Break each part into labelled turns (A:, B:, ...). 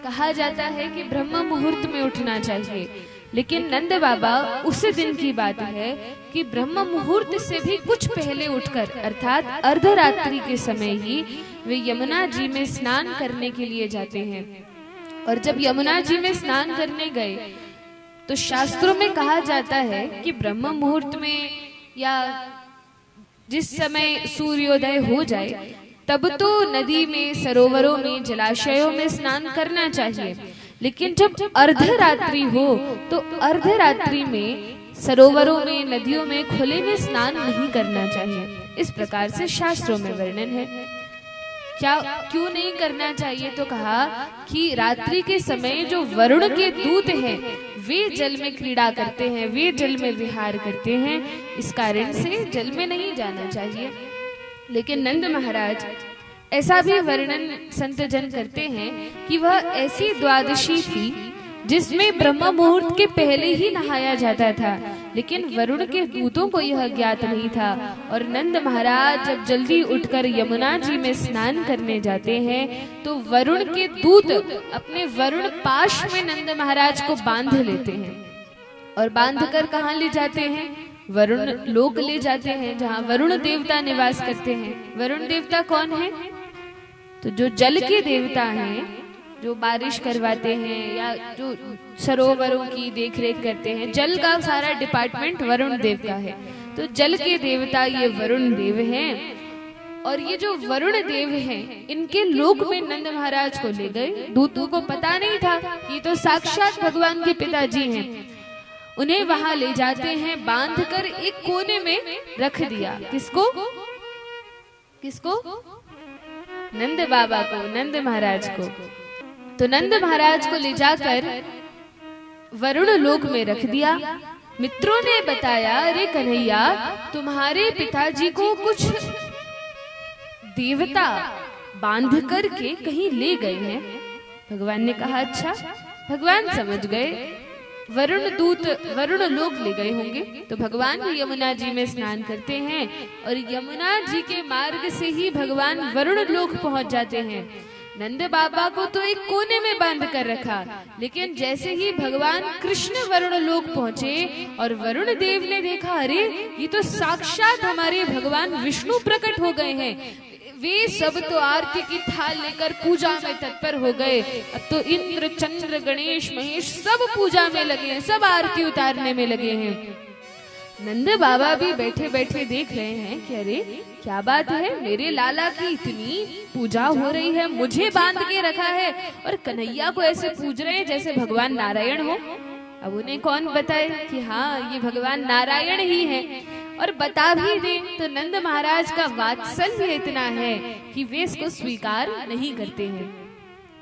A: कहा जाता है कि ब्रह्म मुहूर्त में उठना चाहिए, लेकिन नंद बाबा उस दिन की बात है कि ब्रह्म मुहूर्त से भी कुछ पहले उठकर अर्थात अर्धरात्रि के समय ही वे यमुना जी में स्नान करने के लिए जाते हैं। और जब यमुना जी में स्नान करने गए तो शास्त्रों में कहा जाता है कि ब्रह्म मुहूर्त में या जिस समय सूर्योदय हो जाए तब तो नदी में, सरोवरों में, जलाशयों में स्नान करना चाहिए, लेकिन जब अर्धरात्रि हो तो अर्धरात्रि में सरोवरों में, नदियों में, खुले में स्नान नहीं करना चाहिए। इस प्रकार से शास्त्रों में वर्णन है। क्यों नहीं करना चाहिए? तो कहा कि रात्रि के समय जो वरुण के दूत हैं वे जल में क्रीड़ा करते हैं, वे जल में विहार करते हैं, इस कारण से जल में नहीं जाना चाहिए। लेकिन नंद महाराज ऐसा भी वर्णन संत जन करते हैं कि वह ऐसी द्वादशी थी जिसमें ब्रह्म मुहूर्त के पहले ही नहाया जाता था, लेकिन वरुण के दूतों को यह ज्ञात नहीं था। और नंद महाराज जब जल्दी उठकर यमुना जी में स्नान करने जाते हैं तो वरुण के दूत अपने वरुण पाश में नंद महाराज को बांध लेते हैं और बांधकर कहाँ ले जाते हैं? वरुण लोक ले जाते हैं, जहाँ वरुण देवता निवास करते हैं। वरुण देवता कौन है? तो जो जल के देवता हैं, जो बारिश करवाते हैं या जो सरोवरों की देखरेख करते हैं, जल का सारा डिपार्टमेंट वरुण देव का है। तो जल के देवता ये वरुण देव हैं। और ये जो वरुण देव हैं, इनके लोक में नंद महाराज को ले गए। दूतों को पता नहीं था, ये तो साक्षात भगवान के पिताजी हैं। उन्हें वहां ले जाते हैं, बांधकर एक कोने में रख दिया। किसको? किसको? नंद बाबा को, नंद महाराज को। तो नंद महाराज को ले जाकर वरुण लोक में रख दिया। मित्रों ने बताया, अरे कन्हैया, तुम्हारे पिताजी को कुछ देवता बांध करके कहीं ले गए हैं। भगवान ने कहा, अच्छा। भगवान समझ गए, वरुण दूत वरुण लोक ले गए होंगे। तो भगवान यमुना जी में स्नान करते हैं और यमुना जी के मार्ग से ही भगवान वरुण लोक पहुंच जाते हैं। नंद बाबा को तो एक कोने में बांध कर रखा, लेकिन जैसे ही भगवान कृष्ण वरुण लोक पहुंचे और वरुण देव ने देखा, अरे ये तो साक्षात हमारे भगवान विष्णु प्रकट हो गए हैं। वे सब तो आरती की थाल लेकर पूजा में तत्पर हो गए। अब तो इंद्र, चंद्र, गणेश, महेश सब पूजा में लगे हैं, सब आरती उतारने में लगे हैं। नंद बाबा भी बैठे बैठे देख रहे हैं कि अरे क्या बात है, मेरे लाला की इतनी पूजा हो रही है, मुझे बांध के रखा है और कन्हैया को ऐसे पूज रहे हैं जैसे भगवान नारायण हो। अब उन्हें कौन बताए कि हाँ ये भगवान नारायण ही है, और बता भी दे तो नंद महाराज का वात्सल्य इतना है कि वे इसको स्वीकार नहीं करते हैं।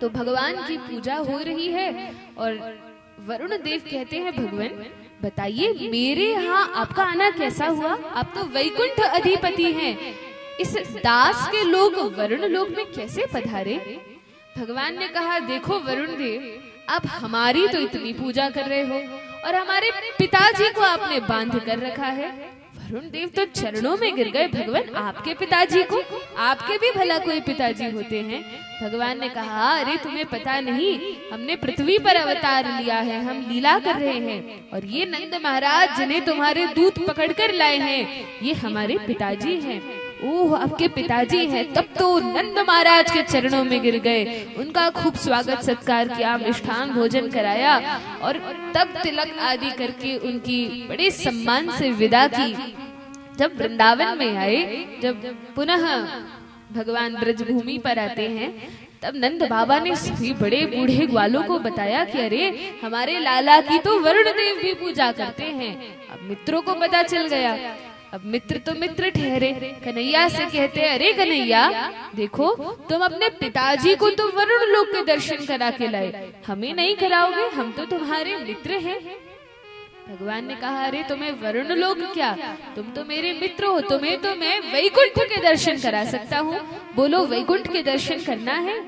A: तो भगवान की पूजा हो रही है और वरुण देव कहते हैं, भगवान बताइए मेरे यहाँ आपका आना कैसा हुआ? आप तो वैकुंठ अधिपति हैं, इस दास के लोग वरुण लोक में कैसे पधारे? भगवान ने कहा, देखो वरुण देव, आप हमारी तो इतनी पूजा कर रहे हो और हमारे पिताजी को आपने बांध कर रखा है। वरुण देव तो चरणों में गिर गए, भगवान आपके पिताजी को, आपके भी भला कोई पिताजी होते हैं। भगवान ने कहा, अरे तुम्हें पता नहीं, हमने पृथ्वी पर अवतार लिया है, हम लीला कर रहे हैं और ये नंद महाराज जिन्हें तुम्हारे दूत पकड़ कर लाए हैं, ये हमारे पिताजी हैं। ओह, आपके पिताजी हैं। तब तो नंद महाराज के चरणों में गिर गए, उनका खूब स्वागत सत्कार किया, मिष्ठान भोजन कराया और तब तिलक आदि करके उनकी बड़े सम्मान से विदा की। जब वृंदावन में आए, जब पुनः भगवान ब्रजभूमि पर आते हैं, तब नंद बाबा ने सभी बड़े बूढ़े ग्वालों को बताया कि अरे हमारे लाला की तो वरुण देव भी पूजा करते हैं। अब मित्रों को पता चल गया। अब मित्र तो मित्र ठहरे, कन्हैया से कहते, अरे कन्हैया देखो, तुम अपने पिताजी को तो वरुण लोक के दर्शन करा के लाए, हमें नहीं कराओगे? हम तो तुम्हारे मित्र हैं। भगवान ने कहा, अरे तुम्हें वरुण लोक क्या, तुम तो मेरे मित्र हो, तुम्हें तो मैं वैकुंठ के दर्शन करा सकता हूँ। बोलो वैकुंठ के दर्शन करना है?